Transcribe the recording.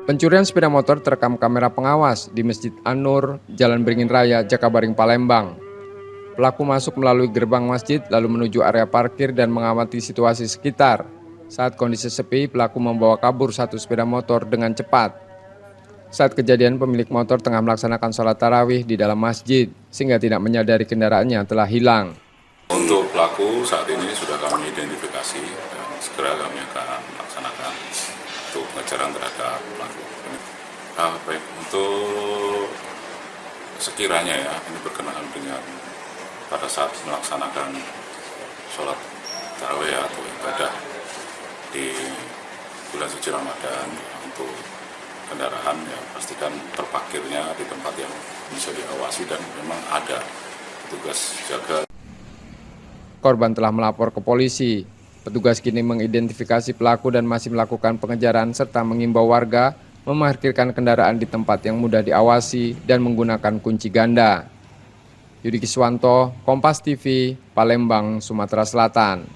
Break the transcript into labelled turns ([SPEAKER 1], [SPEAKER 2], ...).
[SPEAKER 1] Pencurian sepeda motor terekam kamera pengawas di Masjid An-Nur, Jalan Beringin Raya, Jakabaring, Palembang. Pelaku masuk melalui gerbang masjid lalu menuju area parkir dan mengamati situasi sekitar. Saat kondisi sepi, pelaku membawa kabur satu sepeda motor dengan cepat. Saat kejadian, pemilik motor tengah melaksanakan sholat tarawih di dalam masjid, sehingga tidak menyadari kendaraannya telah hilang.
[SPEAKER 2] Untuk pelaku saat ini sudah kami identifikasi dan segera kami akan melaksanakan untuk pengejaran terhadap pelaku. Baik, untuk sekiranya ya ini berkenaan dengan pada saat melaksanakan sholat tarawih atau ibadah di bulan suci Ramadan, untuk kendaraan ya pastikan terparkirnya di tempat yang bisa diawasi dan memang ada petugas jaga.
[SPEAKER 1] Korban telah melapor ke polisi. Petugas kini mengidentifikasi pelaku dan masih melakukan pengejaran serta mengimbau warga memarkirkan kendaraan di tempat yang mudah diawasi dan menggunakan kunci ganda. Yudi Kiswanto, Kompas TV, Palembang, Sumatera Selatan.